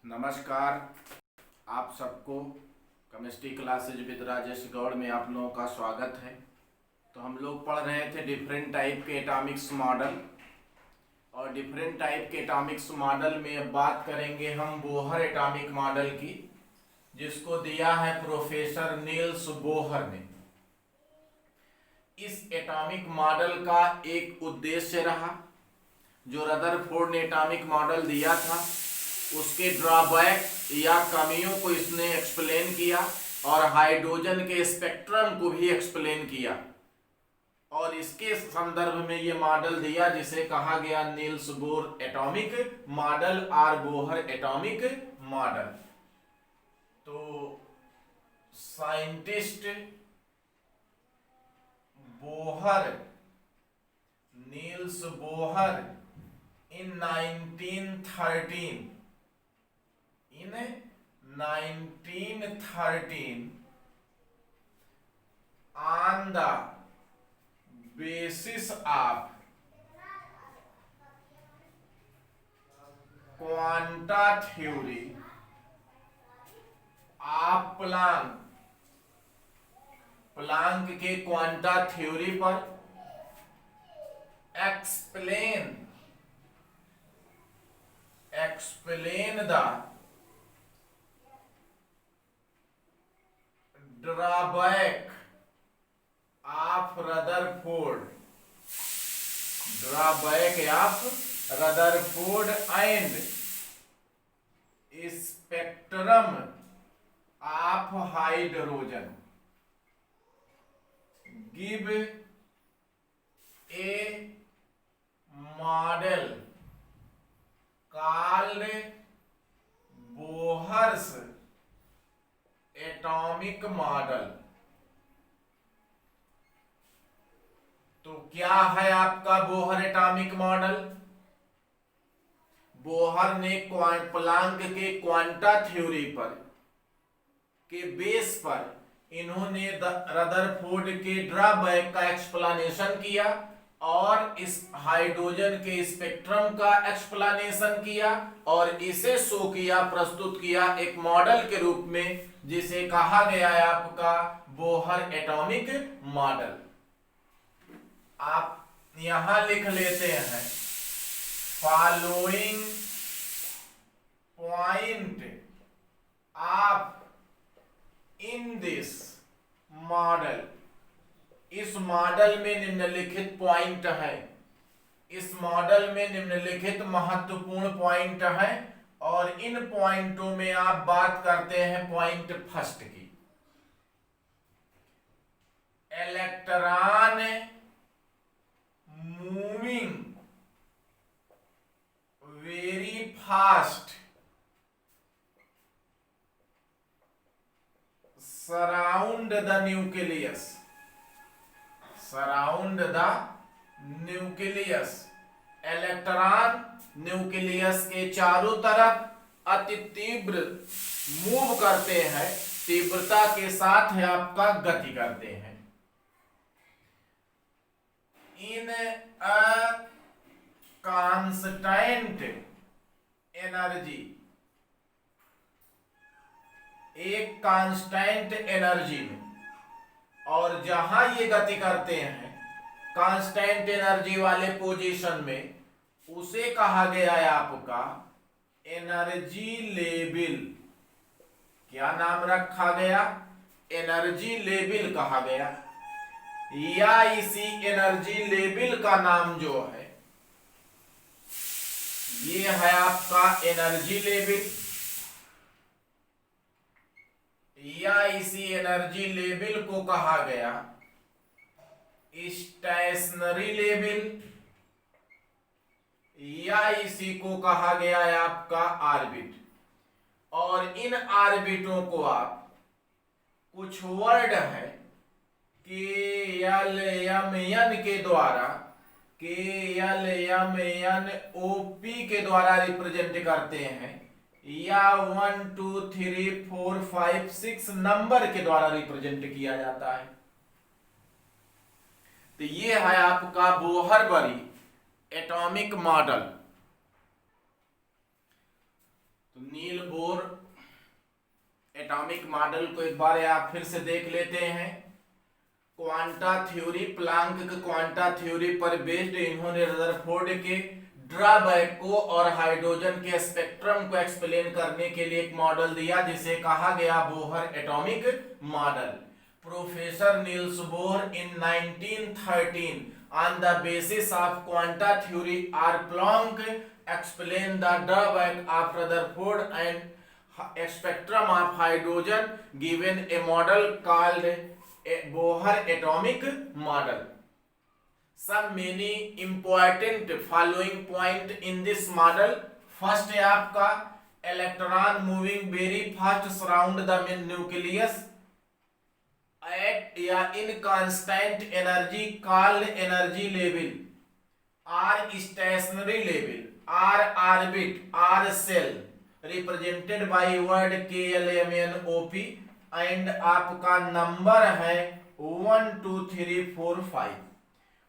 नमस्कार। आप सबको chemistry classes with Rajesh Gaur में आप लोगों का स्वागत है। तो हम लोग पढ़ रहे थे डिफरेंट टाइप के एटॉमिक्स मॉडल, और डिफरेंट टाइप के एटॉमिक्स मॉडल में अब बात करेंगे हम बोहर एटॉमिक मॉडल की, जिसको दिया है प्रोफेसर नील्स बोहर ने। इस एटॉमिक मॉडल का एक उद्देश्य रहा, जो रदरफोर्ड ने एटॉमिक मॉडल दिया था उसके ड्रॉबैक या कमियों को इसने एक्सप्लेन किया, और हाइड्रोजन के स्पेक्ट्रम को भी एक्सप्लेन किया, और इसके संदर्भ में ये मॉडल दिया जिसे कहा गया नील्स बोर एटॉमिक मॉडल और बोहर एटॉमिक मॉडल। तो scientist Bohr, Niels Bohr in 1913 on the basis of quanta theory of Planck के क्वांटा थ्योरी पर explain the drawback of Rutherford and spectrum of hydrogen, give a model called Bohr's atomic model. तो क्या है आपका Bohr atomic model? Bohr ने Planck के quanta theory पर के बेस पर इन्होंने रदरफोर्ड के ड्रॉबैक का एक्सप्लेनेशन किया, और इस हाइड्रोजन के स्पेक्ट्रम का एक्सप्लेनेशन किया, और इसे शो किया, प्रस्तुत किया एक मॉडल के रूप में, जिसे कहा गया है आपका बोहर एटॉमिक मॉडल। आप यहां लिख लेते हैं following point of in this model. इस मॉडल में निम्नलिखित पॉइंट है, इस मॉडल में निम्नलिखित महत्वपूर्ण पॉइंट है, और इन पॉइंटों में आप बात करते हैं पॉइंट फर्स्ट की। Electron moving very fast surround the nucleus, electron nucleus के चारों तरफ अति तीव्र मूव करते हैं, तीव्रता के साथ है आपका गति करते हैं। इन अ कांस्टेंट एनर्जी, एक कांस्टेंट एनर्जी में, और जहां ये गति करते हैं कांस्टेंट एनर्जी वाले पोजीशन में, उसे कहा गया है आपका एनर्जी लेवल। क्या नाम रखा गया? एनर्जी लेवल कहा गया। या इसी एनर्जी लेवल का नाम जो है, ये है आपका एनर्जी लेवल, या इसी एनर्जी लेवल को कहा गया स्टेशनरी लेवल, या इसी को कहा गया है आपका ऑर्बिट। और इन ऑर्बिटों को आप कुछ वर्ड है के एल एम एन के द्वारा, K L M N O P के द्वारा रिप्रेजेंट करते हैं, या 1 2 3 4 5 6 नंबर के द्वारा रिप्रेजेंट किया जाता है। तो ये है आपका बोहरबरी एटॉमिक मॉडल। तो नील बोर एटॉमिक मॉडल को एक बार आप फिर से देख लेते हैं। क्वांटा थ्योरी, प्लांक के क्वांटा थ्योरी पर बेस्ड इन्होंने रदरफोर्ड के ड्रॉबैक को और हाइड्रोजन के स्पेक्ट्रम को एक्सप्लेन करने के लिए एक मॉडल दिया जिसे कहा गया Bohr atomic model. Professor Niels Bohr in 1913 on the basis of quanta theory or Planck explain the drawback of Rutherford and spectrum of hydrogen, given a model called a Bohr atomic model. Some many important following point in this model. First है आपका electron moving very fast surround the nucleus at या in constant energy called energy level, or stationary level, or orbit, or cell represented by word KLMNOP and आपका number है 1 2 3 4 5।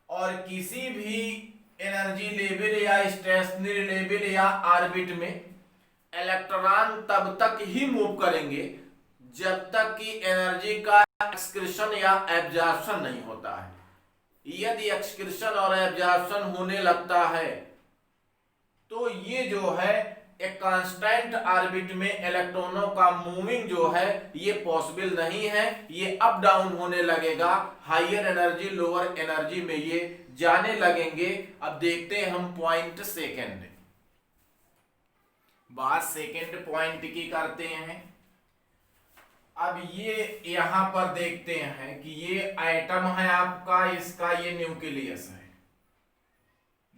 और किसी भी energy level या stationery level या orbit में electron तब तक ही मूव करेंगे जब तक कि एनर्जी का एक्सक्रीशन या एब्जॉर्प्शन नहीं होता है। यदि एक्सक्रीशन और एब्जॉर्प्शन होने लगता है तो ये जो है एक कांस्टेंट ऑर्बिट में इलेक्ट्रॉनों का मूविंग जो है ये पॉसिबल नहीं है, ये अप डाउन होने लगेगा, हायर एनर्जी लोअर एनर्जी में ये जाने लगेंगे। अब देखते हैं हम पॉइंट सेकंड, बात सेकंड पॉइंट की करते हैं। अब ये यहां पर देखते हैं कि ये एटम है आपका, इसका ये न्यूक्लियस है।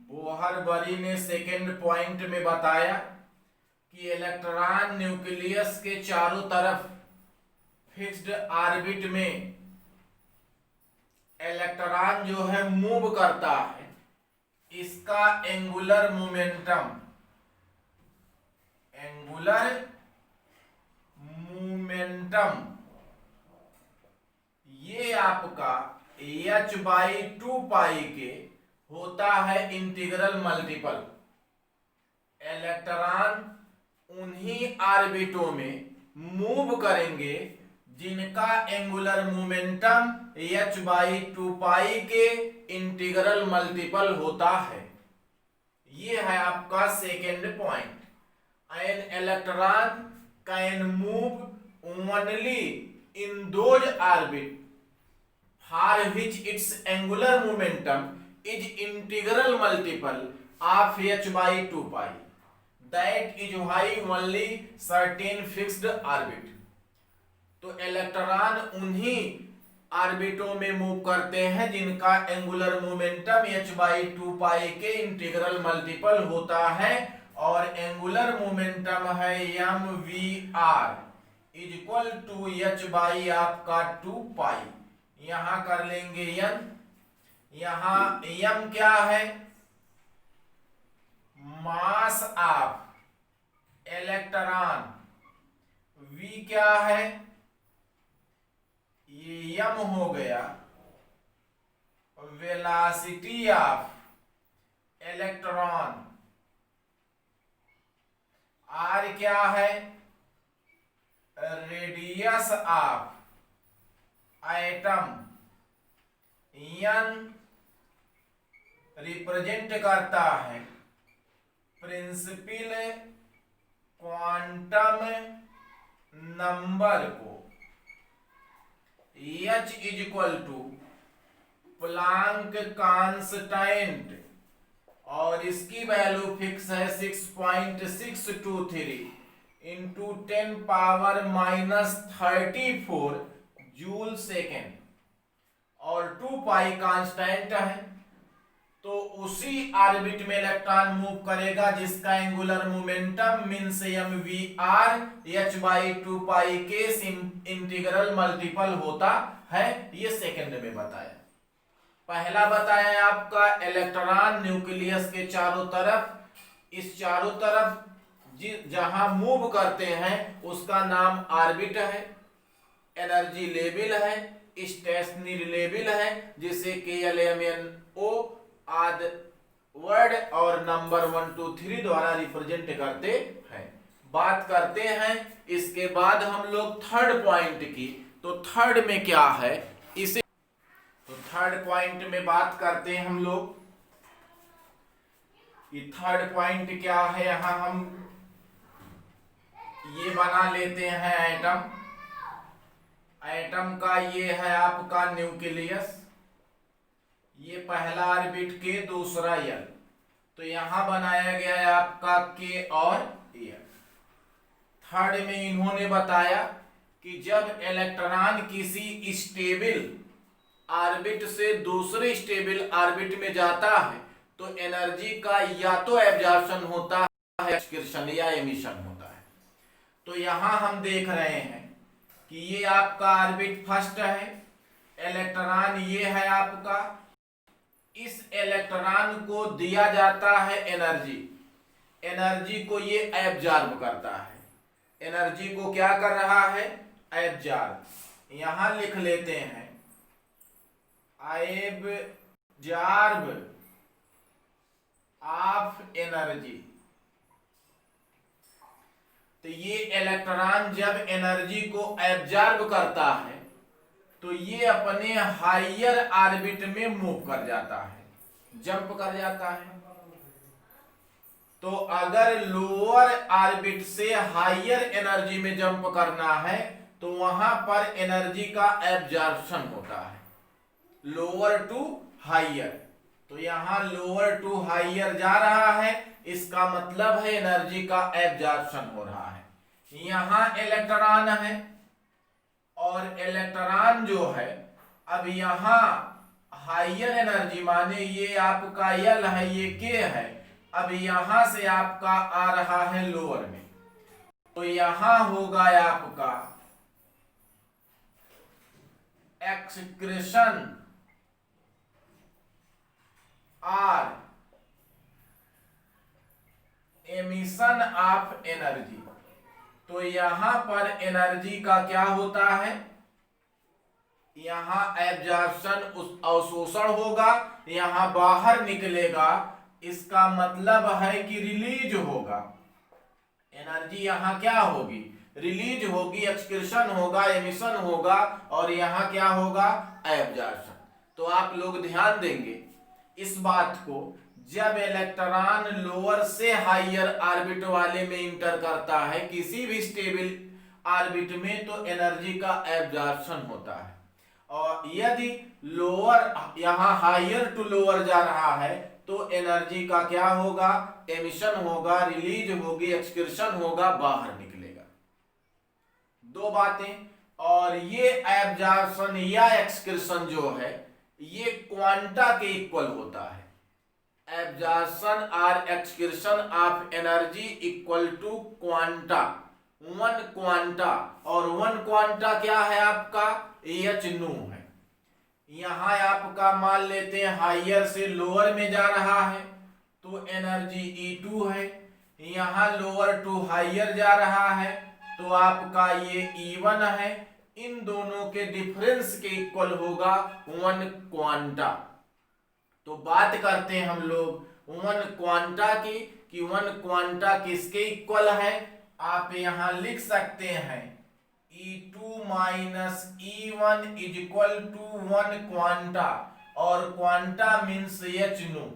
बोहर-बरी ने सेकंड पॉइंट में बताया कि इलेक्ट्रॉन न्यूक्लियस के चारों तरफ फिक्स्ड ऑर्बिट में इलेक्ट्रॉन जो है मूव करता है, इसका एंगुलर मोमेंटम ये आपका h/2 पाई के होता है इंटीग्रल मल्टीपल। इलेक्ट्रॉन उन्हीं ऑर्बिटों में मूव करेंगे जिनका एंगुलर मोमेंटम h/2 पाई के इंटीग्रल मल्टीपल होता है। ये है आपका second point. An electron can move only in those orbits for which its angular momentum is integral multiple of h/2 pi. That is why only certain fixed orbit. तो electron उन्हीं ऑर्बिटों में move करते हैं जिनका एंगुलर मोमेंटम h/2 पाई के integral multiple होता है और एंगुलर मोमेंटम है mvr इक्वल टू h/ आपका 2 पाई। यहां कर लेंगे n, यहां m क्या है, मास ऑफ इलेक्ट्रॉन, v क्या है, ये m हो गया, वेलोसिटी ऑफ इलेक्ट्रॉन, r क्या है, radius of atom, n represent करता है प्रिंसिपल क्वांटम नंबर को, h is equal to Planck constant और इसकी वैल्यू फिक्स है 6.623 इंटू 10 पावर -34 जूल सेकेंड और 2 पाई कांस्टेंट है। तो उसी ऑर्बिट में इलेक्ट्रॉन मूव करेगा जिसका angular momentum means mvr h/2 पाई के इंटीग्रल मल्टीपल होता है। ये सेकंड में बताया। पहला बताया आपका इलेक्ट्रॉन न्यूक्लियस के चारों तरफ, इस चारों तरफ जहां मूव करते हैं उसका नाम ऑर्बिट है, एनर्जी लेवल है, स्टेशनरी लेवल है जिसे KLMNO आदि वर्ड और नंबर 1 2 3 द्वारा रिप्रेजेंट करते हैं। बात करते हैं इसके बाद हम लोग थर्ड पॉइंट की। तो थर्ड में क्या है इसे, तो थर्ड पॉइंट में बात करते हैं हम लोग। ये थर्ड पॉइंट क्या है, यहां हम ये बना लेते हैं एटम। एटम का ये है आपका न्यूक्लियस, ये पहला ऑर्बिट के, दूसरा एल। तो यहां बनाया गया है आपका के और एल। थर्ड में इन्होंने बताया कि जब इलेक्ट्रॉन किसी स्टेबल ऑर्बिट से दूसरे स्टेबल ऑर्बिट में जाता है तो एनर्जी का या तो एब्जॉर्प्शन होता है, एक्सकर्शन या एमिशन होता है। तो यहां हम देख रहे हैं कि ये आपका ऑर्बिट फर्स्ट है, इलेक्ट्रॉन ये है आपका। इस इलेक्ट्रॉन को दिया जाता है एनर्जी, एनर्जी को ये एब्जॉर्ब करता है। एनर्जी को क्या कर रहा है, एब्जॉर्ब। यहां लिख लेते हैं एब्जॉर्ब ऑफ एनर्जी। तो ये इलेक्ट्रॉन जब एनर्जी को एब्जॉर्ब करता है तो ये अपने हायर ऑर्बिट में मूव कर जाता है, जंप कर जाता है। तो अगर लोअर ऑर्बिट से हायर एनर्जी में जंप करना है तो वहां पर एनर्जी का एब्जॉर्प्शन होता है, लोअर टू हायर। तो यहां लोअर टू हायर जा रहा है, इसका मतलब है एनर्जी का एब्जॉर्प्शन हो रहा है। यहां इलेक्ट्रॉन है और इलेक्ट्रॉन जो है अब यहां हायर एनर्जी, माने ये आपका एल है, ये के है, अब यहां से आपका आ रहा है लोअर में। तो यहां होगा आपका एक्सक्रेशन और एमिशन ऑफ एनर्जी। तो यहां पर एनर्जी का क्या होता है, यहां एब्जॉर्प्शन अवशोषण होगा, यहां बाहर निकलेगा, इसका मतलब है कि रिलीज होगा। एनर्जी यहां क्या होगी, रिलीज होगी, एक्सक्रीशन होगा, एमिशन होगा, और यहां क्या होगा, एब्जॉर्प्शन। तो आप लोग ध्यान देंगे इस बात को, जब इलेक्ट्रॉन लोअर से हायर ऑर्बिट वाले में इंटर करता है किसी भी स्टेबल ऑर्बिट में तो एनर्जी का एब्जॉर्प्शन होता है। और यदि लोअर यहां हायर टू लोअर जा रहा है तो एनर्जी का क्या होगा, एमिशन होगा, रिलीज होगी, एक्सक्रीशन होगा, बाहर निकलेगा। दो बातें। और ये एब्जॉर्प्शन या एक्सक्रीशन जो है ये क्वांटा के इक्वल होता है। एब्जॉर्प्शन और excretion of energy equal to quanta, one quanta. और वन क्वांटा क्या है आपका, एच न्यू है। यहां आपका मान लेते हैं हायर से लोअर में जा रहा है तो एनर्जी E2 है, यहां लोअर टू हायर जा रहा है तो आपका ये E1 है। इन दोनों के डिफरेंस के इक्वल होगा वन क्वांटा। तो बात करते हैं हम लोग वन क्वांटा की, कि वन क्वांटा किसके इक्वल है। आप यहां लिख सकते हैं E2 minus E1 is equal to one quanta, और quanta means H nu.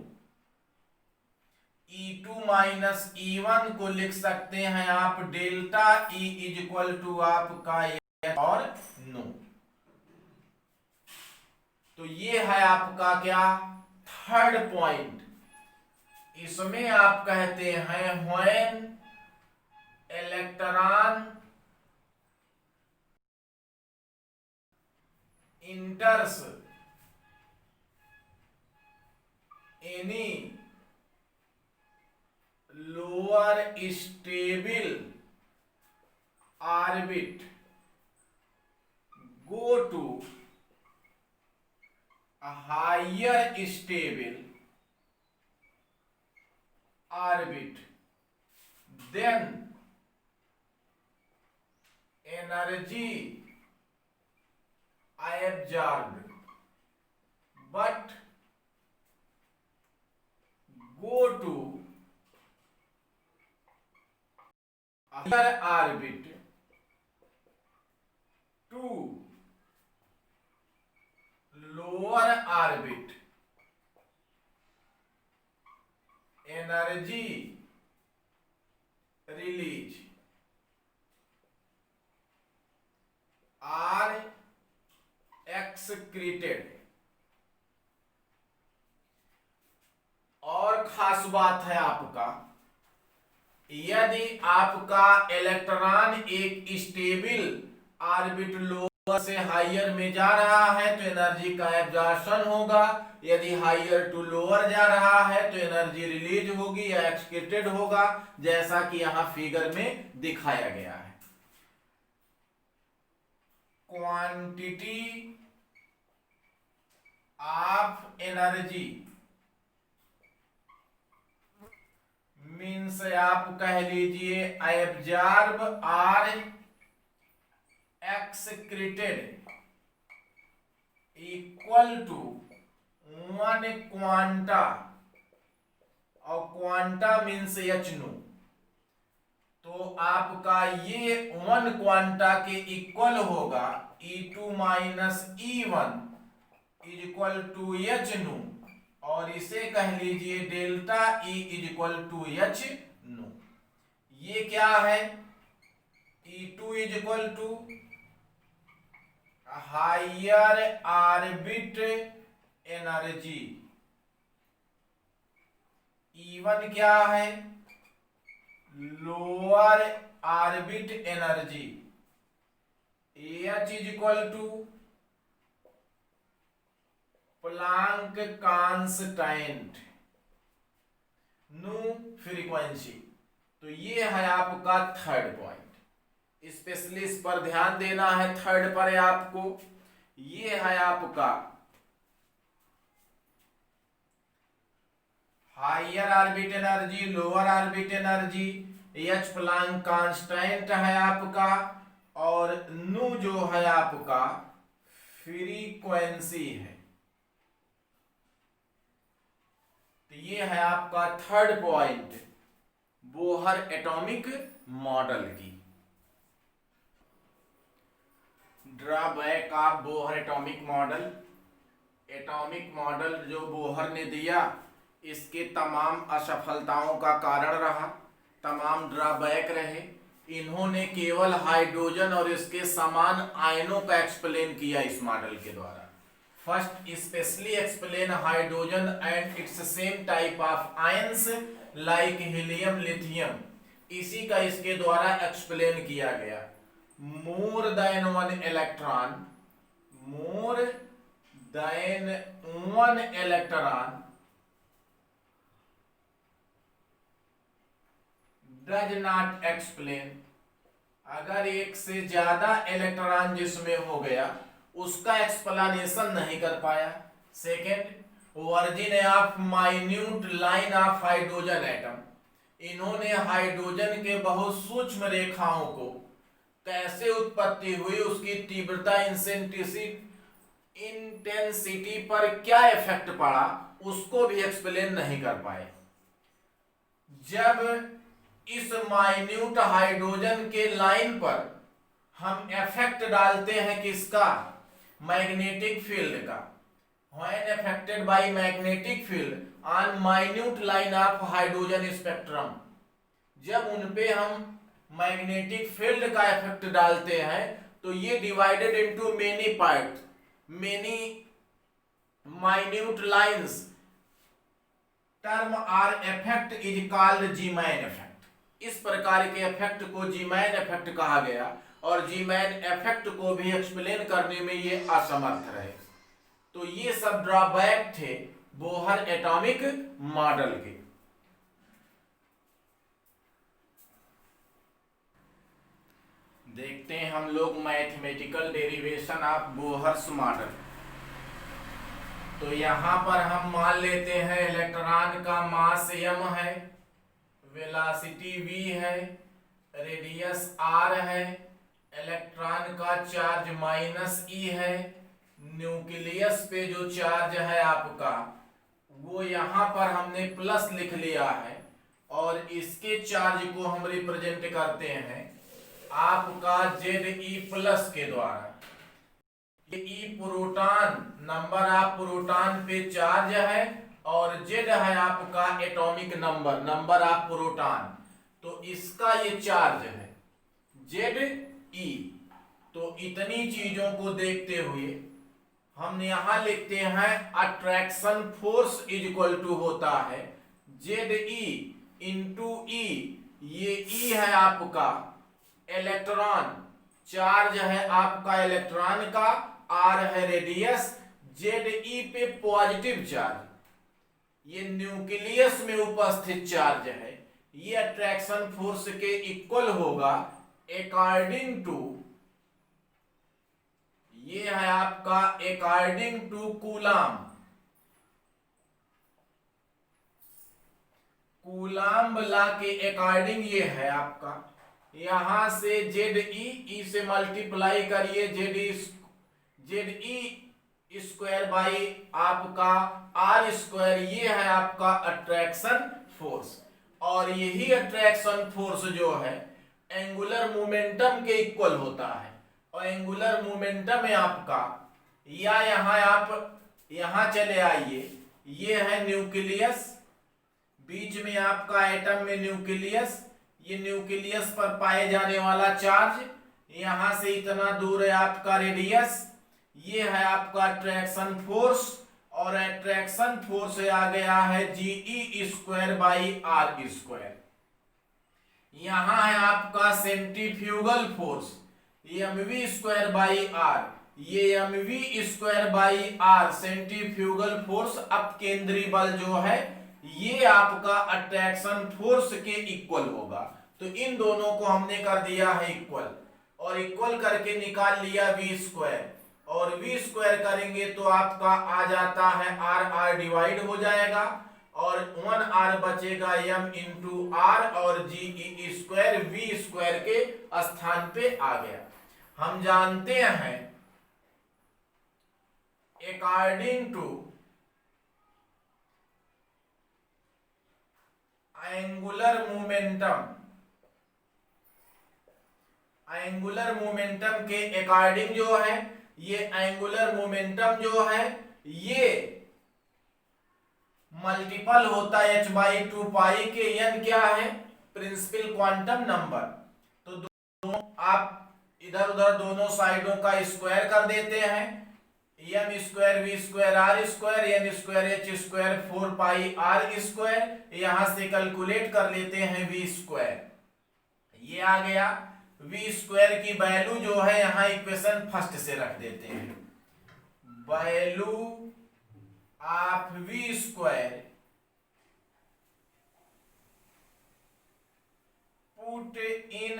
E2 minus E1 को लिख सकते हैं आप delta E is equal to आपका एच और न्यू। तो ये है आपका क्या, थर्ड पॉइंट। इसमें आप कहते हैं when electron enters any lower stable orbit go to a higher stable orbit, then energy absorbed but go to higher orbit to lower orbit energy release or excreted. और खास बात है आपका, यदि आपका इलेक्ट्रॉन एक स्टेबल ऑर्बिट लोअर से higher में जा रहा है तो एनर्जी का एब्जॉर्प्शन होगा, यदि हायर टू लोअर जा रहा है तो एनर्जी रिलीज होगी या एक्सक्रीटेड होगा, जैसा कि यहां फिगर में दिखाया गया है। क्वांटिटी ऑफ एनर्जी मीन्स आप कह लीजिए absorb or excreted equal to one quanta, और क्वांटा मीन्स एच नो। तो आपका ये वन क्वांटा के इक्वल होगा E2 minus E1 is equal to h nu, और इसे कह लीजिए delta E is equal to h nu. ये क्या है? E2 is equal to higher orbit energy, E1 क्या है? Lower orbit energy, H is equal to Planck constant nu frequency. तो ये है आपका थर्ड पॉइंट, स्पेशली इस पर ध्यान देना है। थर्ड पर है आपको, ये है आपका higher orbit energy, lower orbit energy, h Planck constant है आपका, और न्यू जो है आपका फ्रीक्वेंसी है। तो ये है आपका third point Bohr atomic model की। Drawback of Bohr atomic model. Atomic model जो बोहर ने दिया, इसके तमाम असफलताओं का कारण रहा, तमाम ड्रॉबैक रहे। इन्होंने केवल हाइड्रोजन और इसके समान आयनों का एक्सप्लेन किया इस मॉडल के द्वारा। First specially explain hydrogen and it's same type of ions like helium lithium, इसी का इसके द्वारा एक्सप्लेन किया गया। More than one electron, more than one electron does not explain, अगर एक से ज्यादा इलेक्ट्रॉन जिसमें हो गया उसका एक्सप्लेनेशन नहीं कर पाया। Second, virgin of minute line of hydrogen atom, इन्होंने हाइड्रोजन के बहुत सूक्ष्म रेखाओं को कैसे उत्पत्ति हुई, उसकी तीव्रता इंटेंसिटी पर क्या इफेक्ट पड़ा, उसको भी एक्सप्लेन नहीं कर पाए। जब इस माइन्यूट हाइड्रोजन के लाइन पर हम इफेक्ट डालते हैं किसका? मैग्नेटिक फील्ड का। When affected by magnetic field on minute line of hydrogen spectrum, जब उनपे हम मैग्नेटिक फील्ड का इफेक्ट डालते हैं तो ये divided into many part, many minute lines, term are effect is called Zeeman effect. इस प्रकार के इफेक्ट को जीमैन इफेक्ट कहा गया, और जीमैन इफेक्ट को भी एक्सप्लेन करने में ये असमर्थ रहे। तो ये सब ड्रॉबैक थे बोहर एटॉमिक मॉडल के। देखते हैं हम लोग mathematical derivation of Bohr's model. तो यहां पर हम मान लेते हैं इलेक्ट्रॉन का मास m है, वेलोसिटी v है, रेडियस r है, इलेक्ट्रॉन का चार्ज -e है, न्यूक्लियस पे जो चार्ज है आपका वो यहां पर हमने प्लस लिख लिया है, और इसके चार्ज को हम रिप्रेजेंट करते हैं आपका Ze+ के द्वारा। ये ई प्रोटॉन नंबर ऑफ प्रोटॉन पे चार्ज है और Z है आपका एटॉमिक नंबर ऑफ प्रोटॉन, तो इसका ये चार्ज है Ze। तो इतनी चीजों को देखते हुए हम यहां लिखते हैं attraction force is equal to होता है Ze इंटू ई। ये ई है आपका इलेक्ट्रॉन, चार्ज है आपका इलेक्ट्रॉन का, आर है रेडियस, Ze पे पॉजिटिव चार्ज, ये न्यूक्लियस में उपस्थित चार्ज है। ये अट्रैक्शन फोर्स के इक्वल होगा अकॉर्डिंग टू, ये है आपका अकॉर्डिंग टू कूलाम्ब लॉ के अकॉर्डिंग ये है आपका। यहां से Ze से मल्टीप्लाई करिए Ze स्क्वायर बाई आपका आर स्क्वायर, ये है आपका अट्रैक्शन फोर्स। और यही अट्रैक्शन फोर्स जो है एंगुलर मोमेंटम के इक्वल होता है। और एंगुलर मोमेंटम है आपका, या यहां आप यहां चले आइए, ये है न्यूक्लियस, बीच में आपका एटम में न्यूक्लियस, ये न्यूक्लियस पर पाए जाने वाला चार्ज, यहां से इतना दूर है आपका रेडियस, ये है आपका अट्रैक्शन फोर्स। और अट्रैक्शन फोर्स आ गया है Ge square by r square. यहां है आपका centrifugal force mv square by r, ये mv square by r centrifugal force, अब केंद्रीय बल जो है ये आपका अट्रैक्शन फोर्स के इक्वल होगा। तो इन दोनों को हमने कर दिया है इक्वल, और इक्वल करके निकाल लिया v स्क्वायर, और v स्क्वायर करेंगे तो आपका आ जाता है r डिवाइड हो जाएगा और 1r बचेगा m इंटू r, और Ge स्क्वायर v स्क्वायर के स्थान पे आ गया। हम जानते हैं अकॉर्डिंग टू एंगुलर मोमेंटम के अकॉर्डिंग जो है, ये एंगुलर मोमेंटम जो है ये मल्टीपल होता है h/2 पाई के। n क्या है? Principal quantum number. तो दोनों आप इधर उधर दोनों साइडों का स्क्वायर कर देते हैं, m square v square r square n square h square 4 pi r square, यहां से कैलकुलेट कर लेते हैं v स्क्वायर, ये आ गया। v स्क्वायर की वैल्यू जो है यहां इक्वेशन फर्स्ट से रख देते हैं, value of v square put in,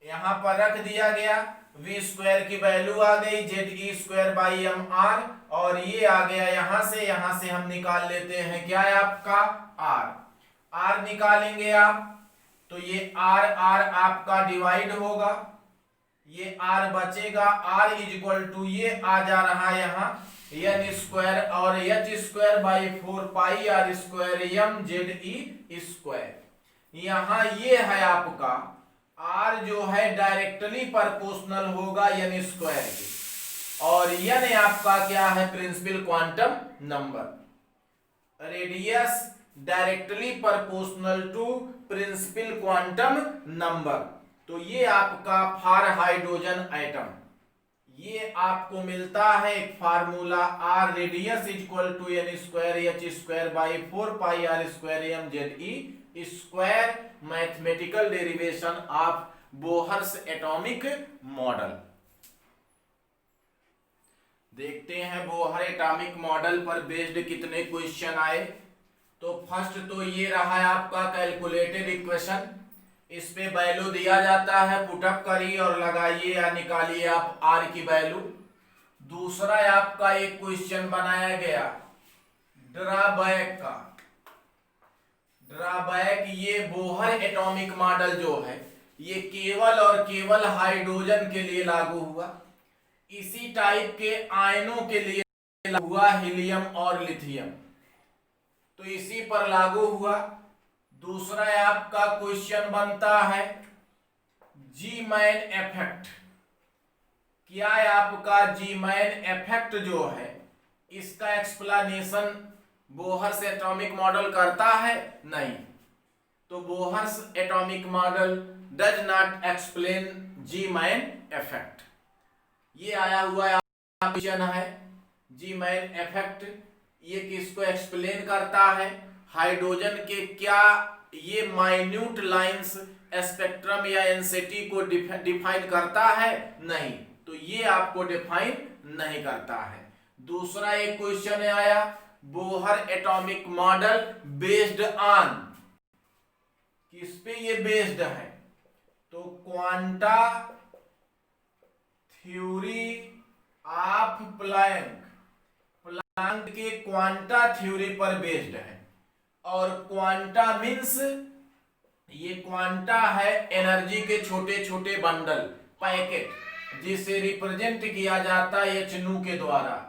यहां पर रख दिया गया, v स्क्वायर की वैल्यू आ गई Ze स्क्वायर बाई mr, और ये आ गया यहां से हम निकाल लेते हैं क्या है आपका r निकालेंगे आप, तो ये r आपका डिवाइड होगा, ये r बचेगा, r इज इक्वल टू ये आ जा रहा है यहाँ n स्क्वायर और h square by 4 pi r square m Ze square. यहाँ ये है आपका r जो है डायरेक्टली प्रोपोर्शनल होगा n स्क्वायर के, और n आपका क्या है? Principal quantum number. Radius directly proportional to principal quantum number. तो ये आपका फॉर हाइड्रोजन एटम, ये आपको मिलता है एक formula r radius equal to n square h square by 4 pi r square m Ze square, mathematical derivation of Bohr's atomic model. देखते हैं बोहर एटॉमिक मॉडल पर बेस्ड कितने क्वेश्चन आए। तो फर्स्ट तो ये रहा है आपका कैलकुलेटेड इक्वेशन, इस पे वैल्यू दिया जाता है, पुटअप करिए और लगाइए या निकालिए आप r की वैल्यू। दूसरा आपका एक क्वेश्चन बनाया गया ड्रॉबैक का। ड्रॉबैक, ये बोहर एटॉमिक मॉडल जो है ये केवल और केवल हाइड्रोजन के लिए लागू हुआ, इसी टाइप के आयनों के लिए हुआ हीलियम और लिथियम, तो इसी पर लागू हुआ। दूसरा आपका क्वेश्चन बनता है जीमैन इफेक्ट। क्या है आपका जीमैन इफेक्ट जो है, इसका एक्सप्लेनेशन बोहर्स एटॉमिक मॉडल करता है? नहीं। तो Bohr's atomic model does not explain Zeeman effect. ये आया हुआ क्वेश्चन है। जीमैन इफेक्ट ये किसको एक्सप्लेन करता है? हाइड्रोजन के क्या ये माइन्यूट लाइंस स्पेक्ट्रम या एनसीटी को डिफाइन करता है? नहीं। तो ये आपको डिफाइन नहीं करता है। दूसरा एक क्वेश्चन आया, Bohr atomic model based on, किस पे ये बेस्ड है? तो quanta theory of Planck, Planck के क्वांटा थ्योरी पर बेस्ड है। और क्वांटा मीन्स ये क्वांटा है एनर्जी के छोटे छोटे बंडल, पैकेट, जिसे रिप्रेजेंट किया जाता है एच नू के द्वारा।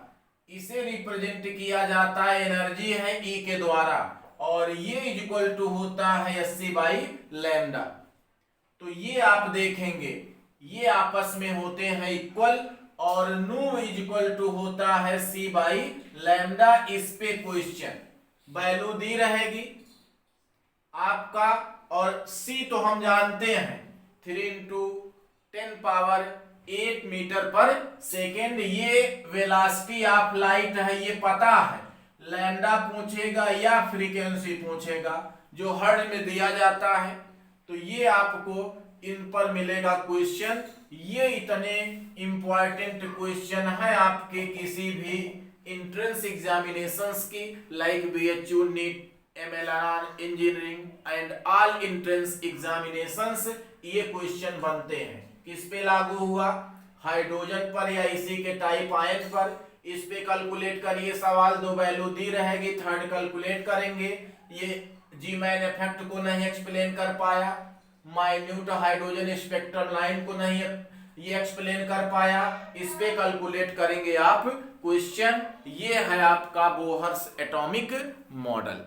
इसे रिप्रेजेंट किया जाता है एनर्जी है ई के द्वारा, और ये इक्वल टू होता है एससी बाई लैम्डा। तो ये आप देखेंगे ये आपस में होते हैं इक्वल, और नू इक्वल टू होता है सी बाई लैम्डा। इस पे क्वेश्चन वैल्यू दी रहेगी आपका, और सी तो हम जानते हैं 3 इंटू 10 पावर 8 मीटर पर सेकेंड। ये वेलोसिटी ऑफ लाइट है, ये पता है। लैम्डा पूछेगा या फ्रीक्वेंसी पूछेगा, जो हर्ट्ज में दिया जाता है। तो ये आपको इन पर मिलेगा क्वेश्चन। ये इतने इंपॉर्टेंट क्वेश्चन है आपके किसी भी इंट्रेंस एग्जामिनेशंस की, like BHU, NEET, MLR, engineering and all entrance examinations. ये क्वेश्चन बनते हैं। किस पे लागू हुआ? हाइड्रोजन पर या इसी के टाइप आयन पर। इस पे कैलकुलेट करिए सवाल, दो वैल्यू दी रहेगी, थर्ड कैलकुलेट करेंगे। ये जीमैन इफेक्ट को नहीं एक्सप्लेन कर पाया, माइन्यूट हाइड्रोजन स्पेक्ट्रम लाइन को नहीं ये एक्सप्लेन कर पाया। इस पे कैलकुलेट करेंगे आप क्वेश्चन। ये है आपका बोहर्स एटॉमिक मॉडल।